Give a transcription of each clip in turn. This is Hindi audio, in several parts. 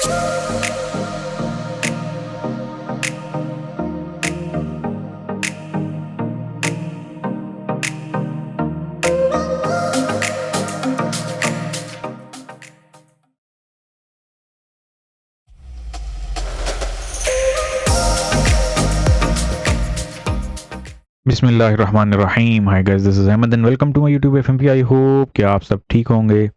बिस्मिल्लाहिर्रहमानिर्रहीम। Hi guys, this is Ahmad and welcome to my YouTube FMP. I hope कि आप सब ठीक होंगे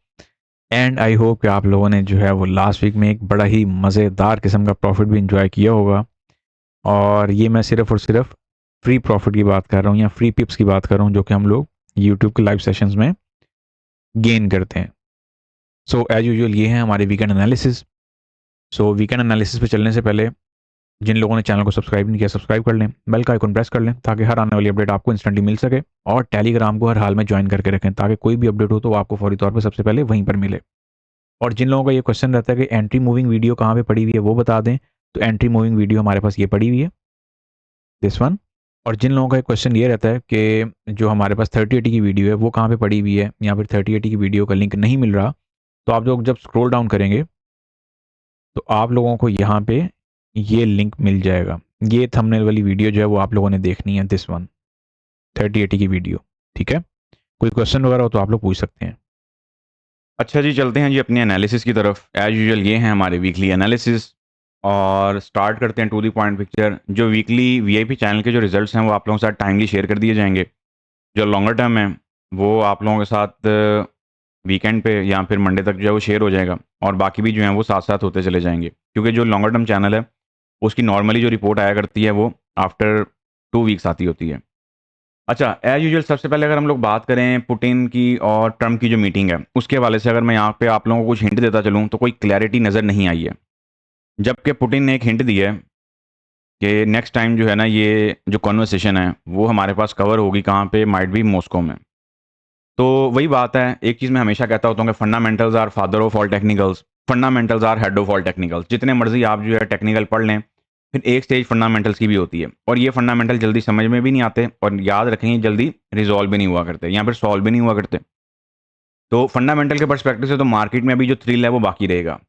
एंड आई होप कि आप लोगों ने जो है वो लास्ट वीक में एक बड़ा ही मज़ेदार किस्म का प्रॉफिट भी इंजॉय किया होगा। और ये मैं सिर्फ और सिर्फ फ्री प्रॉफिट की बात कर रहा हूँ या फ्री पिप्स की बात कर रहा हूँ जो कि हम लोग यूट्यूब के लाइव सेशंस में गेन करते हैं। सो एज यूजुअल ये है हमारे वीकेंड एनालिसिस। सो वीकेंड एनालिसिस पे चलने से पहले जिन लोगों ने चैनल को सब्सक्राइब नहीं किया, सब्सक्राइब कर लें, बेल का आइकन प्रेस कर लें ताकि हर आने वाली अपडेट आपको इंस्टेंटली मिल सके। और टेलीग्राम को हर हाल में ज्वाइन करके रखें ताकि कोई भी अपडेट हो तो वो आपको फौरी तौर पर सबसे पहले वहीं पर मिले। और जिन लोगों का ये क्वेश्चन रहता है कि एंट्री मूविंग वीडियो कहाँ पे पड़ी हुई है वो बता दें, तो एंट्री मूविंग वीडियो हमारे पास ये पड़ी हुई है, दिस वन। और जिन लोगों का क्वेश्चन ये रहता है कि जो हमारे पास 3080 की वीडियो है वो कहाँ पे पड़ी हुई है या फिर 3080 की वीडियो का लिंक नहीं मिल रहा, तो आप लोग जब स्क्रॉल डाउन करेंगे तो आप लोगों को यहाँ पे ये लिंक मिल जाएगा। ये थंबनेल वाली वीडियो जो है वो आप लोगों ने देखनी है, दिस वन 3080 की वीडियो। ठीक है, कोई क्वेश्चन वगैरह हो तो आप लोग पूछ सकते हैं। अच्छा जी, चलते हैं जी अपनी एनालिसिस की तरफ। एज यूजुअल ये हैं हमारे वीकली एनालिसिस और स्टार्ट करते हैं टू द पॉइंट पिक्चर। जो वीकली वीआईपी चैनल के जो रिजल्ट्स हैं वो आप लोगों के साथ टाइमली शेयर कर दिए जाएंगे। जो लॉन्गर टर्म है वो आप लोगों के साथ वीकेंड पे या फिर मंडे तक जो है वो शेयर हो जाएगा, और बाकी भी जो है वो साथ साथ होते चले जाएंगे, क्योंकि जो लॉन्गर टर्म चैनल है उसकी नॉर्मली जो रिपोर्ट आया करती है वो आफ्टर 2 वीक्स आती होती है। अच्छा, एज यूजुअल सबसे पहले अगर हम लोग बात करें पुतिन की और ट्रम्प की जो मीटिंग है उसके हवाले से, अगर मैं यहाँ पे आप लोगों को कुछ हिंट देता चलूँ तो कोई क्लैरिटी नज़र नहीं आई है। जबकि पुतिन ने एक हिंट दी है कि नेक्स्ट टाइम जो है ना ये जो कॉन्वर्सेशन है वो हमारे पास कवर होगी कहाँ पे, माइट बी मॉस्को में। तो वही बात है, एक चीज़ मैं हमेशा कहता होता हूँ कि fundamentals are father of all technicals, fundamentals are head of all technicals. जितने मर्जी आप जो है टेक्निकल पढ़ लें, फिर एक स्टेज फंडामेंटल्स की भी होती है, और ये फंडामेंटल जल्दी समझ में भी नहीं आते, और याद रखेंगे जल्दी रिजॉल्व भी नहीं हुआ करते या फिर सॉल्व भी नहीं हुआ करते। तो फंडामेंटल के पर्सपेक्टिव से तो मार्केट में अभी जो थ्रिल है वो बाकी रहेगा।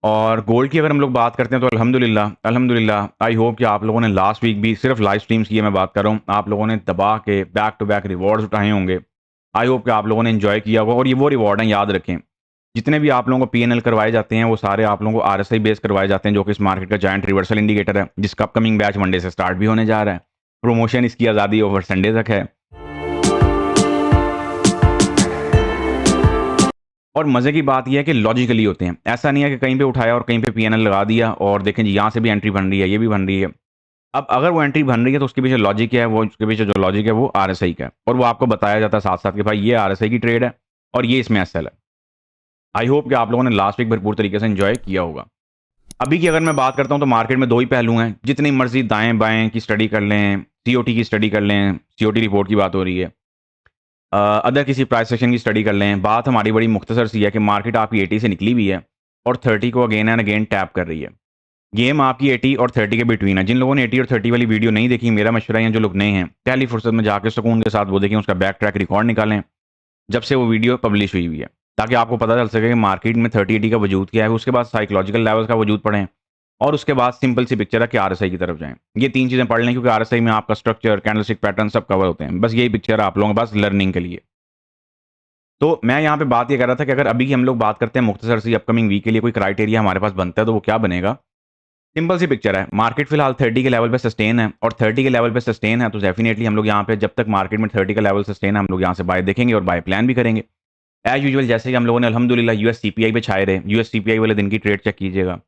और गोल्ड की अगर हम लोग बात करते हैं तो अल्हम्दुलिल्लाह अल्हम्दुलिल्लाह, आई होप कि आप लोगों ने लास्ट वीक भी, सिर्फ लाइव स्ट्रीम्स की मैं बात कर रहा हूँ, आप लोगों ने दबा के बैक टू बैक रिवॉर्ड्स उठाए होंगे। आई होप कि आप लोगों ने एंजॉय किया होगा, और ये वो रिवॉर्ड हैं, याद रखें। जितने भी आप लोगों को पीएनएल करवाए जाते हैं वो सारे आप लोगों को आरएसआई बेस करवाए जाते हैं, जो कि इस मार्केट का जायंट रिवर्सल इंडिकेटर है, जिसका अपकमिंग बैच मंडे से स्टार्ट भी होने जा रहा है। प्रमोशन इसकी आज़ादी ओवर संडे तक है। और मज़े की बात यह है कि लॉजिकली होते हैं, ऐसा नहीं है कि कहीं पे उठाया और कहीं पे पीएनएल लगा दिया और देखें जी यहाँ से भी एंट्री बन रही है, ये भी बन रही है। अब अगर वो एंट्री बन रही है तो उसके पीछे लॉजिक क्या है, वो उसके पीछे जो लॉजिक है वो आरएसआई का है, और वो आपको बताया जाता है साथ साथ कि भाई ये आरएसआई की ट्रेड है और ये इसमें एसएल है। आई होप कि आप लोगों ने लास्ट वीक भरपूर तरीके से एंजॉय किया होगा। अभी की अगर मैं बात करता हूँ तो मार्केट में दो ही पहलू हैं, जितनी मर्जी दाएं बाएं की स्टडी कर लें, सीओटी की स्टडी कर लें, सीओटी रिपोर्ट की बात हो रही है, अदर किसी प्राइस सेक्शन की स्टडी कर लें, बात हमारी बड़ी मुख्तसर सी है कि मार्केट आपकी 80 से निकली हुई है और 30 को अगेन एंड अगेन टैप कर रही है। गेम आपकी 80 और 30 के बिटवीन है। जिन लोगों ने 80 और 30 वाली वीडियो नहीं देखी, मेरा मशवरा है जो लोग नए हैं पहली फुर्सत में जाकर सुकून के साथ वो देखें, उसका बैक ट्रैक रिकॉर्ड निकालें जब से वो वीडियो पब्लिश हुई हुई है, ताकि आपको पता चल सके कि मार्केट में 3080 का वजूद क्या है। उसके बाद साइकोलॉजिकल लेवल्स का वजूद पढ़ें, और उसके बाद सिंपल सी पिक्चर है कि आरएसआई की तरफ जाएं। ये तीन चीज़ें पढ़ लें, क्योंकि आरएसआई में आपका स्ट्रक्चर, कैंडलस्टिक पैटर्न सब कवर होते हैं। बस यही पिक्चर है आप लोगों के पास लर्निंग के लिए। तो मैं यहाँ पे बात ये कर रहा था कि अगर अभी की हम लोग बात करते हैं मुख्तसर सी अपकमिंग वीक के लिए कोई क्राइटेरिया हमारे पास बनता है तो वो क्या बनेगा। सिंपल सी पिक्चर है, मार्केट फिलहाल 30 के लेवल पे सस्टेन है, और 30 के लेवल पे सस्टेन है तो डेफिनेटली हम लोग यहाँ पे जब तक मार्केट में 30 का लेवल सस्टेन है हम लोग यहाँ से बाय देखेंगे और बाय प्लान भी करेंगे। एज यूजुअल जैसे कि हम लोगों ने अल्हम्दुलिल्लाह यूएस सीपीआई पे छाए रहे, यूएस सीपीआई वाले दिन की ट्रेड चेक कीजिएगा।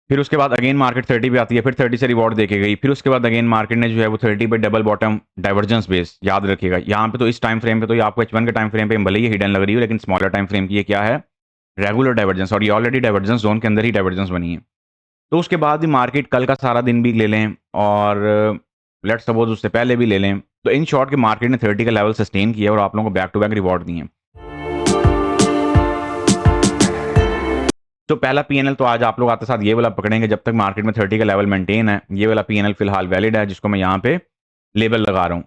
फिर उसके बाद अगेन मार्केट 30 पे आती है, फिर 30 से रिवॉर्ड देके गई, फिर उसके बाद अगेन मार्केट ने जो है वो 30 पे डबल बॉटम डाइवर्जेंस बेस, याद रखिएगा यहाँ पे तो इस टाइम फ्रेम पे तो ये आपको H1 के टाइम फ्रेम पे भले ही हिडन लग रही हो, लेकिन स्मॉलर टाइम फ्रेम की ये क्या है, रेगुलर डाइवर्जेंस, और ये ऑलरेडी डाइवर्जेंस जोन के अंदर ही डाइवर्जेंस बनी है। तो उसके बाद भी मार्केट कल का सारा दिन भी ले लें और लेट्स सपोज उससे पहले भी ले लें, तो इन शॉर्ट के मार्केट ने 30 का लेवल सस्टेन किया और आप लोगों को बैक टू बैक रिवॉर्ड दिए। तो पहला पीएनएल तो आज आप लोग आते साथ ये वाला पकड़ेंगे जब तक मार्केट में 30 का लेवल मेंटेन है। ये वाला पीएनएल फिलहाल वैलिड है, जिसको मैं यहाँ पे लेबल लगा रहा हूँ।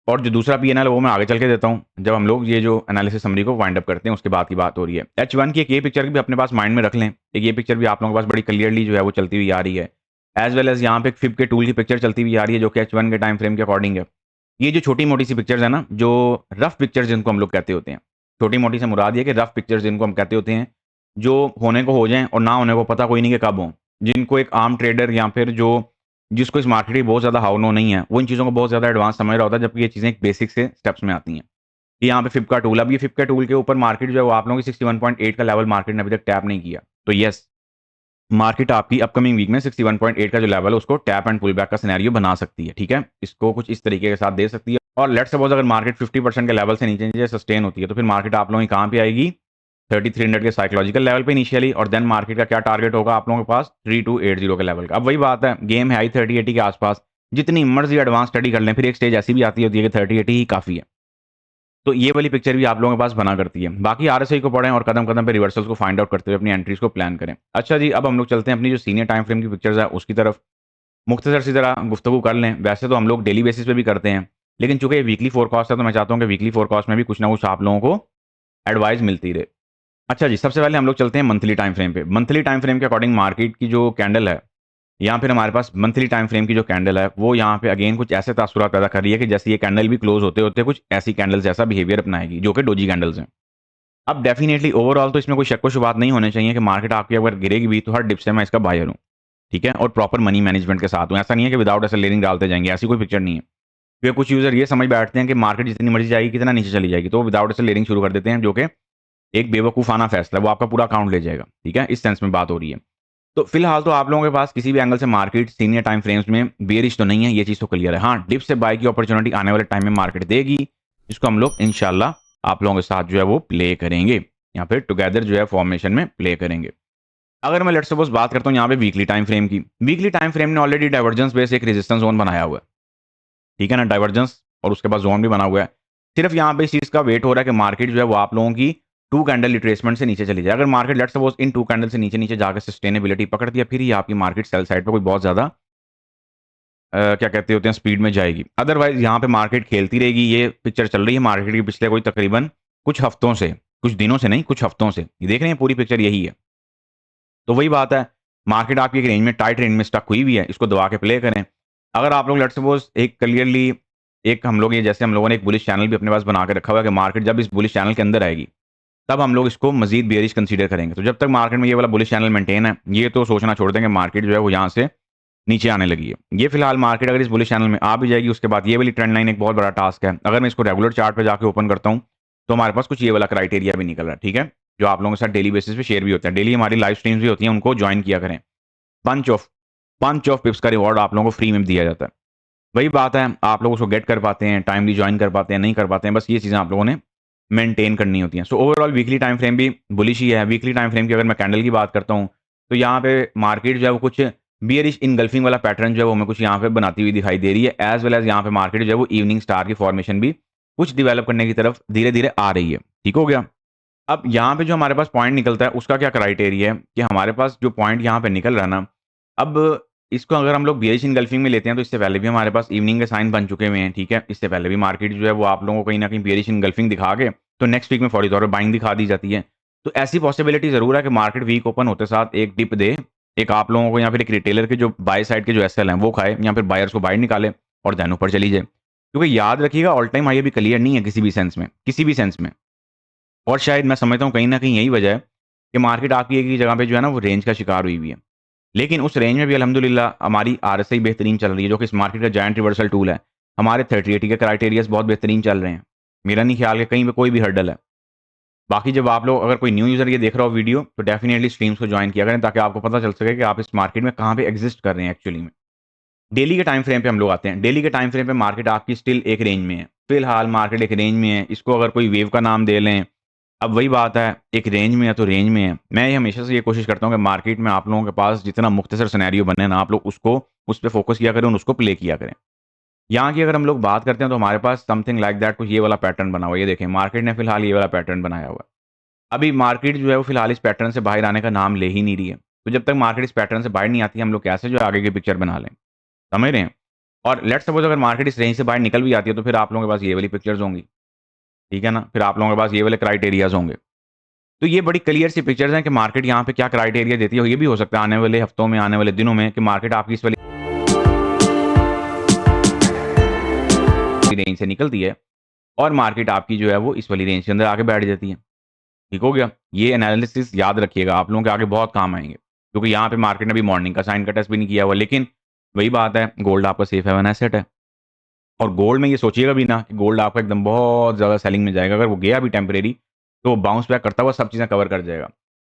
और जो दूसरा पीएनएल वो मैं आगे चल के देता हूँ, जब हम लोग ये जो एनालिसिस समरी को वाइंड अप करते हैं उसके बाद की बात हो रही है। H1 की एक ये पिक्चर भी अपने पास माइंड में रख लें, एक ये पिक्चर भी आप लोगों के पास बड़ी क्लियरली जो है वो चलती हुई आ रही है, एज वेल एज यहाँ पे एक फिब के टूल की पिक्चर चलती हुई आ रही है, जो कि H1 के टाइम फ्रेम के अकॉर्डिंग है। ये जो छोटी मोटी सी पिक्चर्स है ना, जो रफ पिक्चर्स जिनको हम लोग कहते होते हैं, छोटी मोटी से मुराद ये कि रफ पिक्चर्स जिनको हम कहते होते हैं, जो होने को हो जाएं और ना होने को पता कोई नहीं कि कब हों, जिनको एक आम ट्रेडर या फिर जो जिसको इस मार्केट की बहुत ज़्यादा हाउ नो नहीं है, वो इन चीज़ों को बहुत ज़्यादा एडवांस समझ रहा होता है, जबकि ये चीज़ें एक बेसिक से स्टेप्स में आती हैं। कि यहाँ पे फिब का टूल, अब ये फिब का टूल के ऊपर मार्केट जो है वो आप लोगों की 61.8 का लेवल मार्केट ने अभी तक टैप नहीं किया। तो यस, मार्केट आपकी अपकमिंग वीक में 61.8 का जो लेवल है उसको टैप एंड पुल बैक का सिनेरियो बना सकती है, ठीक है? इसको कुछ इस तरीके के साथ दे सकती है। और लेट्स सपोज अगर मार्केट 50% के लेवल से नीचे सस्टेन होती है, तो फिर मार्केट आप लोगों की कहाँ पे आएगी? 3300 के साइकोलॉजिकल लेवल पे इनिशियली, और देन मार्केट का क्या टारगेट होगा आप लोगों के पास? 3280 के लेवल का। अब वही बात है, गेम है आई 3080 के आसपास, जितनी मर्जी एडवांस स्टडी कर लें, फिर एक स्टेज ऐसी भी आती होती है कि 3080 ही काफ़ी है। तो ये वाली पिक्चर भी आप लोगों के पास बना करती है। बाकी आरएसआई को पढ़ें और कदम-कदम पे रिवर्सल्स को फाइंड आउट करते हुए अपनी एंट्रीज़ को प्लान करें। अच्छा जी, अब हम लोग चलते हैं अपनी जो सीनियर टाइम फ्रेम की पिक्चर्स है उसकी तरफ। मुख्तसर सी ज़रा गुफ्तगू कर लें। वैसे तो हम लोग डेली बेसिस पे भी करते हैं, लेकिन चूँकि ये वीकली फोरकास्ट है तो मैं चाहता हूँ कि वीकली फोरकास्ट में भी कुछ ना कुछ आप लोगों को एडवाइस मिलती रहे। अच्छा जी, सबसे पहले हम लोग चलते हैं मंथली टाइम फ्रेम पे। मंथली टाइम फ्रेम के अकॉर्डिंग मार्केट की जो कैंडल है, या फिर हमारे पास मंथली टाइम फ्रेम की जो कैंडल है, वो यहाँ पे अगेन कुछ ऐसे तासुरात पैदा कर रही है कि जैसे ये कैंडल भी क्लोज होते-होते कुछ ऐसी कैंडल्स जैसा बिहेवियर अपनाएगी, जो कि डोजी कैंडल्स हैं। अब डेफिनिटली ओवरऑल तो इसमें कोई शक व शुबात नहीं होने चाहिए कि मार्केट आपकी अगर गिरेगी भी तो हर डिप से मैं इसका बायर हूँ, ठीक है? और प्रॉपर मनी मैनेजमेंट के साथ हूँ। ऐसा नहीं है कि विदाउट एसेलरिंग डालते जाएँगे, ऐसी कोई पिक्चर नहीं है। फिर कुछ यूज़र ये समझ बैठते हैं कि मार्केट जितनी मर्ज़ी जाएगी, कितना नीचे चली जाएगी, तो वो विदाउट एसेलरिंग शुरू कर देते हैं, जो कि एक बेवकूफ़ाना फैसला है, वो आपका पूरा अकाउंट ले जाएगा, ठीक है? इस सेंस में बात हो रही है। तो फिलहाल तो आप लोगों के पास किसी भी एंगल से मार्केट सीनियर टाइम फ्रेम्स में बेयरिश तो नहीं है, ये चीज़ तो क्लियर है। हाँ, डिप से बाय की अपॉर्चुनिटी आने वाले टाइम में मार्केट देगी, जिसको हम लोग इंशाल्लाह आप लोगों के साथ जो है वो प्ले करेंगे, या फिर टुगेदर जो है फॉर्मेशन में प्ले करेंगे। अगर मैं लेट्स सपोज़ बात करता हूँ यहाँ पे वीकली टाइम फ्रेम की, वीकली टाइम फ्रेम ने ऑलरेडी डाइवर्जेंस बेस एक रेजिस्टेंस ज़ोन बनाया हुआ है, ठीक है ना? डाइवर्जेंस और उसके बाद ज़ोन भी बना हुआ है। सिर्फ यहाँ पे इस चीज़ का वेट हो रहा है कि मार्केट जो है वो आप लोगों की 2 कैंडल रिट्रेसमेंट से नीचे चली जाए। अगर market let's suppose in 2 candle से नीचे-नीचे जाकर सस्टेनेबिलिटी पकड़ती है, फिर ही आपकी मार्केट सेल साइड पे कोई बहुत ज़्यादा क्या कहते होते हैं स्पीड में जाएगी। अदरवाइज़ यहाँ पे मार्केट खेलती रहेगी। ये पिक्चर चल रही है मार्केट की पिछले कोई तकरीबन कुछ हफ्तों से, कुछ दिनों से नहीं, कुछ हफ्तों से। ये देख रहे हैं पूरी पिक्चर यही है। तो वही बात है, मार्केट आपकी एक रेंज में टाइट रेंज में स्टक हुई हुई है, इसको दबा के प्ले करें। अगर आप लोग लेट्स सपोज़ एक क्लियरली एक हम लोग ये जैसे हम लोगों ने एक बुलिश चैनल भी अपने पास बना के रखा हुआ है कि मार्केट जब इस बुलिश चैनल के अंदर आएगी, तब हम लोग इसको मज़ीद बेयरिश कंसीडर करेंगे। तो जब तक मार्केट में ये वाला बुलिश चैनल मेंटेन है, ये तो सोचना छोड़ दें कि मार्केट जो है वो यहाँ से नीचे आने लगी है। ये फिलहाल मार्केट अगर इस बुलिश चैनल में आ भी जाएगी, उसके बाद ये वाली ट्रेंड लाइन एक बहुत बड़ा टास्क है। अगर मैं इसको रेगुलर चार्ट पे जाके ओपन करता हूँ, तो हमारे पास कुछ ये वाला क्राइटेरिया भी निकल रहा है, ठीक है? जो आप लोगों के साथ डेली बेसिस पे शेयर भी होता है। डेली हमारी लाइव स्ट्रीम्स भी होती हैं, उनको जॉइन किया करें। बंच ऑफ बंच ऑफ पिप्स का रिवॉर्ड आप लोगों को फ्री में दिया जाता है। वही बात है, आप लोग उसको गेट कर पाते हैं, टाइमली जॉइन कर पाते हैं, नहीं कर पाते हैं, बस ये चीज़ें आप लोगों ने मेंटेन करनी होती हैं। So overall weekly time frame भी बुलिश ही है। वीकली टाइम फ्रेम की अगर मैं कैंडल की बात करता हूँ, तो यहाँ पे मार्केट जो है वो कुछ बियरिश इनगल्फिंग वाला पैटर्न जो है वो हमें कुछ यहाँ पे बनाती हुई दिखाई दे रही है। एज़ वेल एज़ यहाँ पे मार्केट जो है वो इवनिंग स्टार की फॉर्मेशन भी कुछ डेवलप करने की तरफ धीरे-धीरे आ रही है। ठीक हो गया? अब यहाँ पे जो हमारे पास पॉइंट निकलता है, उसका क्या क्राइटेरिया है कि हमारे पास जो पॉइंट यहाँ पे निकल रहा है ना, अब इसको अगर हम लोग बियरिश इनगल्फिंग में लेते हैं, तो इससे पहले भी हमारे पास इवनिंग के साइन बन चुके हुए हैं, ठीक है? इससे पहले भी मार्केट जो है वो आप लोगों को कहीं न कहीं बियरिश इनगल्फिंग दिखा के, तो नेक्स्ट वीक में फौरी तौर पे बाइंग दिखा दी जाती है। तो ऐसी पॉसिबिलिटी ज़रूर है कि मार्केट वीक ओपन होते साथ एक डिप दे, एक आप लोगों को या फिर एक रिटेलर के जो बाय साइड के जो एसएल हैं, वो खाए, या फिर बायर्स को बाहर निकाले और देन ऊपर चली जाए। क्योंकि याद रखिएगा, ऑल टाइम हाई अभी क्लियर नहीं है किसी भी सेंस में, किसी भी सेंस में। और शायद मैं समझता हूँ कहीं न कहीं यही वजह है कि मार्केट आपकी एक ही जगह पे जो है ना वो रेंज का शिकार हुई हुई है। लेकिन उस रेंज में भी अल्हम्दुलिल्लाह हमारी आरएसआई बेहतरीन चल रही है, जो कि इस मार्केट का जायंट रिवर्सल टूल है। हमारे 30-80 के क्राइटेरियाज़ बहुत बेहतरीन चल रहे हैं। मेरा नहीं ख्याल कि कहीं पे कोई भी हर्डल है। बाकी जब आप लोग अगर कोई न्यू यूज़र ये देख रहा हो वीडियो, तो डेफिनिटली स्ट्रीम्स को जॉइन किया करें, ताकि आपको पता चल सके कि आप इस मार्केट में कहाँ पे एग्ज़िस्ट कर रहे हैं एक्चुअली में। डेली के टाइम फ्रेम पे हम लोग आते हैं। डेली के टाइम फ्रेम पे मार्केट आपकी स्टिल एक रेंज में है। फिलहाल मार्केट एक रेंज में है। इसको अगर कोई वेव का नाम दे लें, अब वही बात है, एक रेंज में है तो रेंज में है। मैं ये हमेशा से ये कोशिश करता हूँ कि मार्केट में आप लोगों के पास जितना मुख्तसर सिनेरियो बने ना, आप लोग उसको उस पे फ़ोकस किया करें और उसको प्ले किया करें। यहाँ की अगर हम लोग बात करते हैं, तो हमारे पास समथिंग लाइक दैट कुछ ये वाला पैटर्न बना हुआ है। ये देखें, मार्केट ने फिलहाल ये वाला पैटर्न बनाया हुआ है। अभी मार्केट जो है वो फिलहाल इस पैटर्न से बाहर आने का नाम ले ही नहीं रही है। तो जब तक मार्केट इस पैटर्न से बाहर नहीं आती, हम लोग कैसे जो है आगे की पिक्चर बना लें? समझ रहे हैं? और लेट्स सपोज अगर मार्केट इस रेंज से बाहर निकल भी आती है तो फिर आप लोगों के पास ये वाली पिक्चर्स होंगी, ठीक है ना? फिर आप लोगों के पास ये वाले क्राइटेरियाज़ होंगे। तो ये बड़ी क्लियर सी पिक्चर्स हैं कि मार्केट यहाँ पे क्या क्राइटेरिया देती है, और ये भी हो सकता है आने वाले हफ्तों में, आने वाले दिनों में कि मार्केट आपकी इस वाली रेंज से निकलती है और मार्केट आपकी जो है वो इस वाली रेंज के अंदर आके बैठ जाती है। ठीक हो गया? ये एनालिसिस याद रखिएगा, आप लोगों के आगे बहुत काम आएँगे। क्योंकि यहाँ पे मार्केट ने अभी मॉर्निंग का साइन का टेस्ट भी नहीं किया हुआ, लेकिन वही बात है, गोल्ड आपका सेफ हेवन एसेट है। और गोल्ड में ये सोचिएगा भी ना कि गोल्ड आपका एकदम बहुत ज़्यादा सेलिंग में जाएगा। अगर वो गया भी टेम्परेरी, तो वो बाउंस बैक करता हुआ सब चीज़ें कवर कर जाएगा।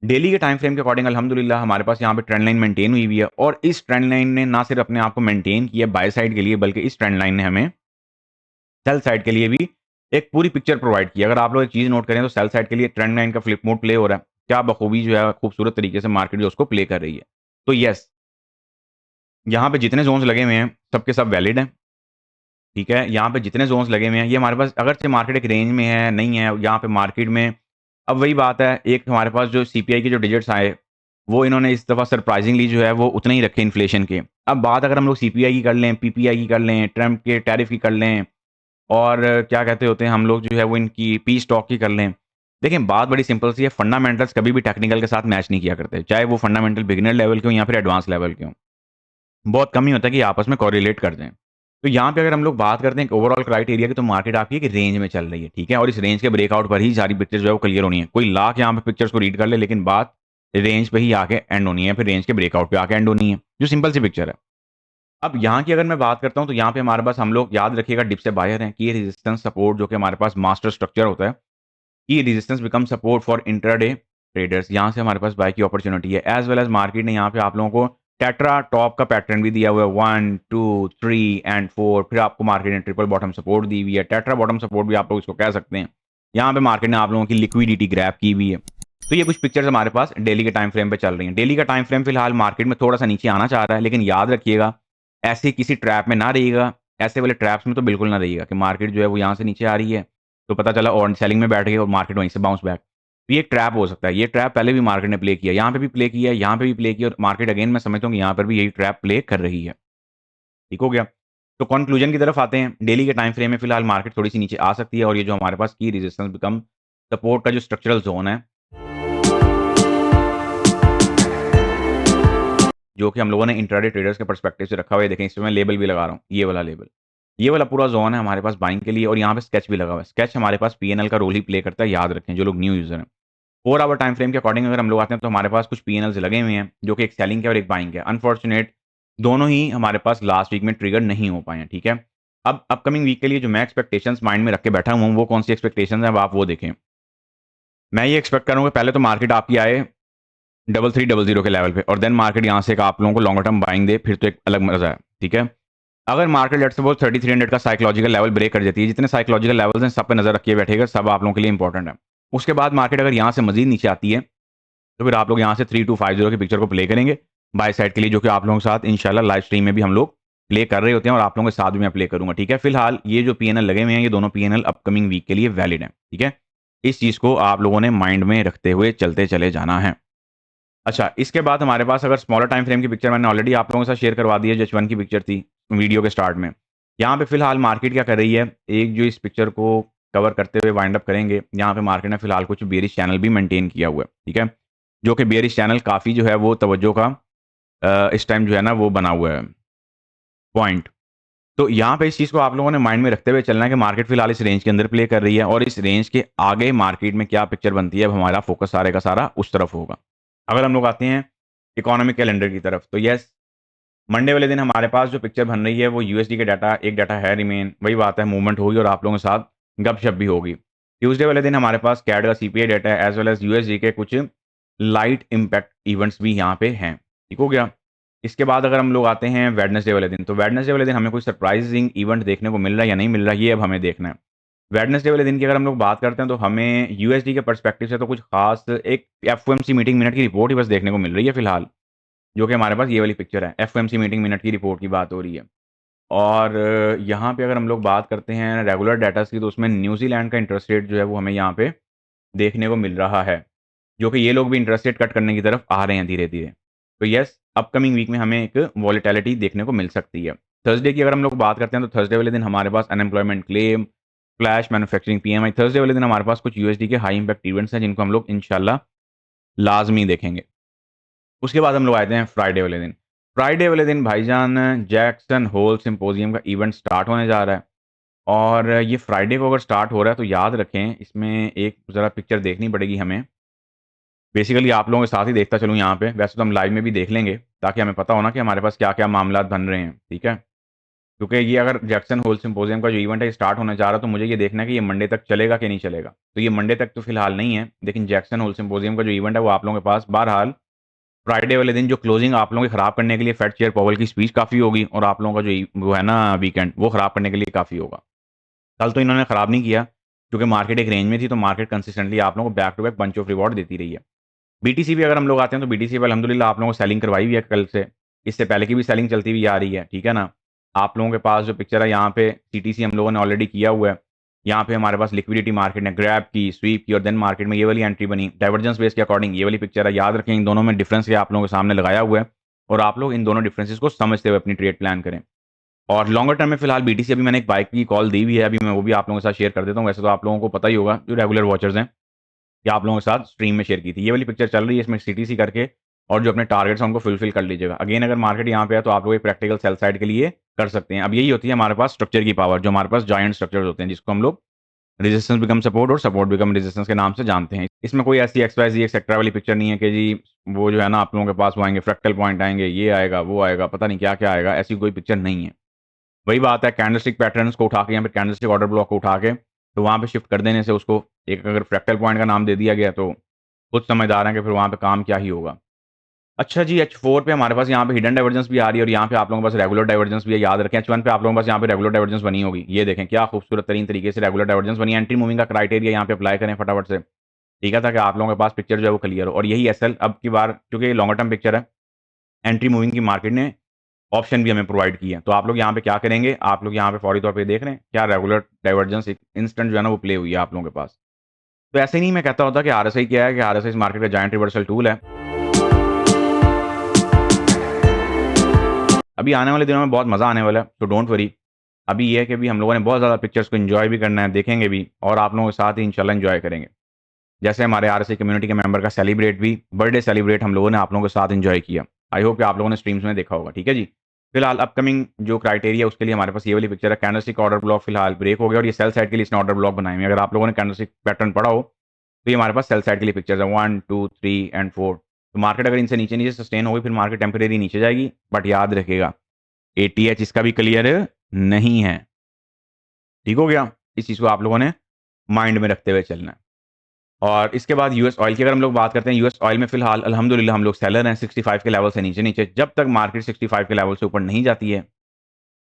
डेली के टाइम फ्रेम के अकॉर्डिंग अल्हम्दुलिल्लाह हमारे पास यहाँ पे ट्रेंड लाइन मेंटेन हुई हुई है, और इस ट्रेंड लाइन ने ना सिर्फ अपने आप को मेंटेन किया बाय साइड के लिए, बल्कि इस ट्रेंड लाइन ने हमें सेल साइड के लिए भी एक पूरी पिक्चर प्रोवाइड की। अगर आप लोग एक चीज़ नोट करें तो सेल साइड के लिए ट्रेंड लाइन का फ्लिप मोड प्ले हो रहा है। क्या बखूबी जो है खूबसूरत तरीके से मार्केट जो उसको प्ले कर रही है। तो येस, यहाँ पे जितने ज़ोन्स लगे हुए हैं, सबके सब वैलिड हैं। ठीक है? यहाँ पे जितने ज़ोन्स लगे हुए हैं, ये हमारे पास अगरचे मार्केट एक रेंज में है, नहीं है, यहाँ पे मार्केट में अब वही बात है, एक हमारे पास जो सीपीआई के जो डिजिट्स आए, वो इन्होंने इस दफ़ा सरप्राइज़िंगली जो है वो उतने ही रखे इन्फ्लेशन के। अब बात अगर हम लोग सीपीआई की कर लें, पीपीआई की कर लें, ट्रम्प के टैरिफ की कर लें, और क्या कहते होते हैं हम लोग जो है वो इनकी पी स्टॉक की कर लें। देखिए, बात बड़ी सिंपल सी है, फंडामेंटल्स कभी भी टेक्निकल के साथ मैच नहीं किया करते, चाहे वो फंडामेंटल बिगिनर लेवल के हों या फिर एडवांस लेवल के हों। बहुत कम ही होता है कि आपस में कोरिलेट कर जाएँ। तो यहाँ पे अगर हम लोग बात करते हैं कि ओवरऑल क्राइटेरिया की, तो मार्केट आपकी एक रेंज में चल रही है, ठीक है? और इस रेंज के ब्रेकआउट पर ही सारी पिक्चर्स जो है वो क्लियर होनी है। कोई लाख यहाँ पे पिक्चर्स को रीड कर ले, लेकिन बात रेंज पे ही आके एंड होनी है, फिर रेंज के ब्रेकआउट पे आके एंड होनी है, जो सिंपल सी पिक्चर है। अब यहाँ की अगर मैं बात करता हूँ, तो यहाँ पे हमारे पास हम लोग याद रखिएगा डिप से बायर हैं कि ये रेजिस्टेंस सपोर्ट जो कि हमारे पास मास्टर स्ट्रक्चर होता है, ये resistance become support for intraday traders. यहाँ से हमारे पास बाय की अपॉर्चुनिटी है, एज वेल एज मार्केट ने यहाँ पे आप लोगों को टेट्रा टॉप का पैटर्न भी दिया हुआ है, 1 2 3 एंड 4। फिर आपको मार्केट ने ट्रिपल बॉटम सपोर्ट दी हुई है, टेट्रा बॉटम सपोर्ट भी आप लोग इसको कह सकते हैं। यहाँ पे मार्केट ने आप लोगों की लिक्विडिटी ग्रैब की हुई है। तो ये कुछ पिक्चर्स हमारे पास डेली के टाइम फ्रेम पे चल रही हैं। डेली का टाइम फ्रेम फिलहाल मार्केट में थोड़ा सा नीचे आना चाह रहा है, लेकिन याद रखिएगा, ऐसे किसी ट्रैप में ना रहिएगा, ऐसे वाले ट्रैप्स में तो बिल्कुल ना रहिएगा कि मार्केट जो है वो यहाँ से नीचे आ रही है, तो पता चला और सेलिंग में बैठ गए और मार्केट वहीं से बाउंस बैक। तो ये एक ट्रैप हो सकता है। ये ट्रैप पहले भी मार्केट ने प्ले किया, यहाँ पे भी प्ले किया है, यहाँ पे भी प्ले किया, और मार्केट अगेन मैं समझता हूँ कि यहाँ पर भी यही ट्रैप प्ले कर रही है। ठीक हो गया? तो कंक्लूजन की तरफ आते हैं। डेली के टाइम फ्रेम में फिलहाल मार्केट थोड़ी-सी नीचे आ सकती है, और ये जो हमारे पास की रेजिस्टेंस बिकम सपोर्ट का जो स्ट्रक्चरल ज़ोन है, जो कि हम लोगों ने इंट्राडे ट्रेडर्स के पर्सपेक्टिव से रखा हुआ है। देखें, इस पे मैं लेबल भी लगा रहा हूँ, ये वाला लेबल। ये वाला पूरा ज़ोन है हमारे पास बाइंग के लिए, और यहाँ पे स्केच भी लगा हुआ है। स्केच हमारे पास पीएनएल का रोल ही प्ले करता है, याद रखें जो लोग न्यू यूज़र हैं। 4 आवर टाइम फ्रेम के अकॉर्डिंग अगर हम लोग आते हैं, तो हमारे पास कुछ पीएनएल्स लगे हुए हैं, जो कि एक सेलिंग के और एक बाइंग के। अनफॉर्चुनेट दोनों ही हमारे पास लास्ट वीक में ट्रिगर नहीं हो पाए हैं, ठीक है? अब अपकमिंग वीक के लिए जो मैं एक्सपेक्टेशंस माइंड में रख के बैठा हुआ हूँ, वो कौन-सी एक्सपेक्टेशंस हैं, अब आप वो देखें। मैं ये एक्सपेक्ट करूँगा पहले तो मार्केट आपकी आए 3300 के लेवल पे, और देन मार्केट यहाँ से एक आप लोगों को लॉन्गर टर्म बाइंग दे, फिर तो एक अलग मज़ा है, ठीक है? अगर मार्केट लेट्स सपोज 3300 का साइकोलॉजिकल लेवल ब्रेक कर देती है, जितने साइकोलॉजिकल लेवल्स हैं सब पे नज़र रखिए बैठिएगा, सब आप लोगों के लिए इंपॉर्टेंट है। उसके बाद मार्केट अगर यहाँ से मज़ीद नीचे आती है, तो फिर आप लोग यहाँ से 3250 की पिक्चर को प्ले करेंगे बाय साइड के लिए, जो कि आप लोगों के साथ इंशाल्लाह लाइव स्ट्रीम में भी हम लोग प्ले कर रहे होते हैं, और आप लोगों के साथ भी मैं प्ले करूँगा, ठीक है? फिलहाल ये जो पीएनएल लगे हुए हैं, ये दोनों पीएनएल अपकमिंग वीक के लिए वैलिड हैं, ठीक है? इस चीज़ को आप लोगों ने माइंड में रखते हुए चलते चले जाना है। अच्छा, इसके बाद हमारे पास अगर स्मॉलर टाइम फ्रेम की पिक्चर मैंने ऑलरेडी आप लोगों के साथ शेयर करवा दी है, जो H1 की पिक्चर थी वीडियो के स्टार्ट में। यहाँ पे फिलहाल मार्केट क्या कर रही है, एक जो इस पिक्चर को कवर करते हुए वाइंड अप करेंगे, यहाँ पे मार्केट ने फिलहाल कुछ बेयरिश चैनल भी मेंटेन किया हुआ है, ठीक है? जो कि बेयरिश चैनल काफ़ी जो है वो तवज्जो का इस टाइम जो है ना वो बना हुआ है पॉइंट। तो यहाँ पे इस चीज़ को आप लोगों ने माइंड में रखते हुए चलना है कि मार्केट फिलहाल इस रेंज के अंदर प्ले कर रही है, और इस रेंज के आगे मार्केट में क्या पिक्चर बनती है, अब हमारा फोकस सारे का सारा उस तरफ होगा। अगर हम लोग आते हैं इकोनॉमिक कैलेंडर की तरफ, तो यस, मंडे वाले दिन हमारे पास जो पिक्चर बन रही है वो यूएसडी के डाटा, एक डाटा है रिमेन, वही बात है, मूवमेंट होगी और आप लोगों के साथ गपशप भी होगी। ट्यूसडे वाले दिन हमारे पास कैड का सीपीआई डाटा है, एज वेल एज यूएसडी के कुछ लाइट इम्पैक्ट इवेंट्स भी यहाँ पे हैं, ठीक हो गया? इसके बाद अगर हम लोग आते हैं वेडनेसडे वाले दिन, तो वेडनेसडे वाले दिन हमें कोई सरप्राइजिंग इवेंट देखने को मिल रहा है या नहीं मिल रहा है, ये अब हमें देखना है। वेडनेसडे वाले दिन की अगर हम लोग बात करते हैं, तो हमें यूएसडी के पर्सपेक्टिव से तो कुछ खास एक एफओएमसी मीटिंग मिनट की रिपोर्ट ही बस देखने को मिल रही है फिलहाल, जो कि हमारे पास ये वाली पिक्चर है। एफओएमसी मीटिंग मिनट की रिपोर्ट की बात हो रही है। और यहाँ पे अगर हम लोग बात करते हैं रेगुलर डाटास की, तो उसमें न्यूज़ीलैंड का इंटरेस्ट रेट जो है वो हमें यहाँ पे देखने को मिल रहा है, जो कि ये लोग भी इंटरेस्ट रेट कट करने की तरफ आ रहे हैं धीरे-धीरे। तो येस, अपकमिंग वीक में हमें एक वॉलेटिलिटी देखने को मिल सकती है। थर्सडे की अगर हम लोग बात करते हैं तो थर्सडे वाले दिन हमारे पास unemployment claim, flash manufacturing PMI, Thursday वाले दिन हमारे पास कुछ यूएसडी के हाई इंपैक्ट इवेंट्स हैं जिनको हम लोग इंशाल्लाह लाज़मी देखेंगे। उसके बाद हम लोग आते हैं फ्राइडे वाले दिन। फ्राइडे वाले दिन भाईजान जैक्सन होल सिम्पोजियम का इवेंट स्टार्ट होने जा रहा है और ये फ्राइडे को अगर स्टार्ट हो रहा है तो याद रखें इसमें एक ज़रा पिक्चर देखनी पड़ेगी हमें। बेसिकली आप लोगों के साथ ही देखता चलूँ यहाँ पे, वैसे तो हम लाइव में भी देख लेंगे ताकि हमें पता हो ना कि हमारे पास क्या-क्या मामलात बन रहे हैं, ठीक है? क्योंकि ये अगर जैक्सन होल सिम्पोजियम का जो इवेंट है ये स्टार्ट होने जा रहा है तो मुझे ये देखना है कि ये मंडे तक चलेगा कि नहीं चलेगा। तो ये मंडे तक तो फिलहाल नहीं है, लेकिन जैक्सन होल सिम्पोजियम का जो इवेंट है वो आप लोगों के पास बहरहाल फ्राइडे वाले दिन जो क्लोजिंग आप लोगों की खराब करने के लिए फेड चेयर पॉवेल की स्पीच काफ़ी होगी और आप लोगों का वो है ना वीकेंड वो खराब करने के लिए काफ़ी होगा। कल तो इन्होंने खराब नहीं किया क्योंकि मार्केट एक रेंज में थी तो मार्केट कंसिस्टेंटली आप लोगों को back to back bunch of reward देती रही है। बीटीसी पे अगर हम लोग आते हैं तो बीटीसी पे अल्हम्दुलिल्लाह आप लोगों को सेलिंग करवाई हुई है कल से। इससे पहले की भी सेलिंग चलती हुई आ रही है, ठीक है ना? आप लोगों के पास जो पिक्चर है यहाँ पे सीटीसी हम लोगों ने ऑलरेडी किया हुआ है। यहाँ पे हमारे पास लिक्विडिटी मार्केट ने ग्रैब की, स्वीप की और देन मार्केट में ये वाली एंट्री बनी। डाइवर्जेंस बेस के अकॉर्डिंग ये वाली पिक्चर है। याद रखें इन दोनों में डिफरेंस क्या आप लोगों के सामने लगाया हुआ है और आप लोग इन दोनों डिफरेंसेस को समझते हुए अपनी ट्रेड प्लान करें। और लॉन्गर टर्म में फिलहाल बीटीसी अभी मैंने एक बाइक की कॉल दी हुई है, अभी मैं वो भी आप लोगों के साथ शेयर कर देता हूँ। वैसे तो आप लोगों को पता ही होगा जो रेगुलर वॉचर्स हैं कि आप लोगों के साथ स्ट्रीम में शेयर की थी। ये वाली पिक्चर चल रही है इसमें सीटीसी करके और जो अपने टारगेट्स हैं उनको फुलफिल कर लीजिएगा। अगेन अगर मार्केट यहाँ पे है तो आप लोग एक प्रैक्टिकल सेल साइड के लिए कर सकते हैं। अब यही होती है हमारे पास स्ट्रक्चर की पावर, जो हमारे पास जायंट स्ट्रक्चर्स होते हैं जिसको हम लोग रेजिस्टेंस बिकम सपोर्ट और सपोर्ट बिकम रेजिस्टेंस के नाम से जानते हैं। इसमें कोई ऐसी एक्सवाईज़ेड एक्सेट्रा वाली पिक्चर नहीं है कि जी वो जो है ना आप लोगों के पास वो आएँगे, फ्रैक्टल पॉइंट आएँगे, ये आएगा, वो आएगा, पता नहीं क्या-क्या आएगा, ऐसी कोई पिक्चर नहीं है। वही बात है कैंडलस्टिक पैटर्न्स को उठा के या फिर कैंडलस्टिक ऑर्डर ब्लॉक को उठा के तो वहाँ पे शिफ्ट कर देने से उसको एक अगर फ्रैक्टल पॉइंट का नाम दे दिया गया तो खुद समझदार हैं कि फिर वहाँ पे काम क्या ही होगा। अच्छा जी, H4 पे हमारे पास यहाँ पे हिडन डाइवर्जेंस भी आ रही है और यहाँ पे आप लोगों के पास रेगुलर डाइवर्जेंस भी है। याद रखें H1 पे आप लोगों के पास यहाँ पे रेगुलर डाइवर्जेंस बनी होगी। ये देखें क्या खूबसूरत तरीन तरीके से रेगुलर डाइवर्जेंस बनी है। एंट्री मूविंग का क्राइटेरिया यहाँ पे अप्लाई करें फटाफट से, ठीक है? ताकि आप लोगों के पास पिक्चर जो है वो क्लियर हो और यही एसएल अब की बार क्योंकि ये लॉन्गर टर्म पिक्चर है, एंट्री मूविंग की मार्केट ने ऑप्शन भी हमें प्रोवाइड किया है। तो आप लोग यहाँ पे क्या करेंगे, आप लोग यहाँ पे फौरी तौर पे देख रहे हैं क्या रेगुलर डाइवर्जेंस एक इंस्टेंट जो है ना वो प्ले हुई है आप लोगों के पास। तो ऐसे ही नहीं मैं कहता होता कि आरएसआई क्या है कि आरएसआई इस मार्केट का जायंट रिवर्सल टूल है। अभी आने वाले दिनों में बहुत मज़ा आने वाला है, तो डोंट वरी। अभी ये है कि अभी हम लोगों ने बहुत ज़्यादा पिक्चर्स को एन्जॉय भी करना है, देखेंगे भी और आप लोगों के साथ ही इंशाल्लाह एन्जॉय करेंगे। जैसे हमारे आरएसआई कम्युनिटी के मेंबर का सेलिब्रेट भी बर्थडे सेलिब्रेट हम लोगों ने आप लोगों के साथ एन्जॉय किया। आई होप कि आप लोगों ने स्ट्रीम्स में देखा होगा, ठीक है जी? फिलहाल अपकमिंग जो क्राइटेरिया उसके लिए हमारे पास ये वाली पिक्चर है। कैंडलस्टिक ऑर्डर ब्लॉक फिलहाल ब्रेक हो गया और ये सेल साइड के लिए इसने ऑर्डर ब्लॉक बनाए हुए हैं। अगर आप लोगों ने कैंडलस्टिक पैटर्न पढ़ा हो, तो ये हमारे पास सेल साइड के लिए पिक्चर्स है 1, 2, 3 एंड 4। तो मार्केट अगर इनसे नीचे-नीचे सस्टेन हो गई फिर मार्केट टेम्परेरी नीचे जाएगी, बट याद रखिएगा एटीएच इसका भी क्लियर नहीं है। ठीक हो गया? इस चीज़ को आप लोगों ने माइंड में रखते हुए चलना है। और इसके बाद यूएस ऑयल की अगर हम लोग बात करते हैं, यूएस ऑयल में फिलहाल अल्हम्दुलिल्लाह हम लोग सेलर हैं 65 के लेवल से नीचे-नीचे। जब तक मार्केट 65 के लेवल से ऊपर नहीं जाती है,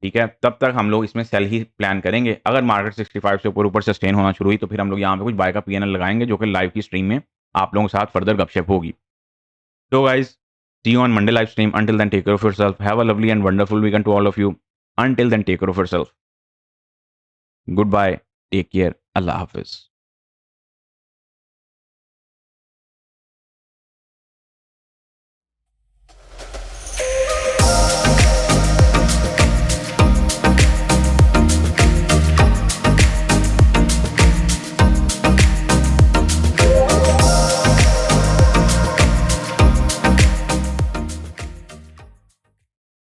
ठीक है? तब तक हम लोग इसमें सेल ही प्लान करेंगे। अगर मार्केट 65 से ऊपर सस्टेन होना शुरू हुई तो फिर हम लोग यहाँ पे कुछ बाय का पीएनएल लगाएँगे जो कि लाइव की स्ट्रीम में आप लोगों के साथ फर्दर गपशप होगी। So guys, see you on Monday live stream. Until then, take care of yourself. Have a lovely and wonderful weekend to all of you. Until then, take care of yourself. Goodbye. Take care. Allah Hafiz.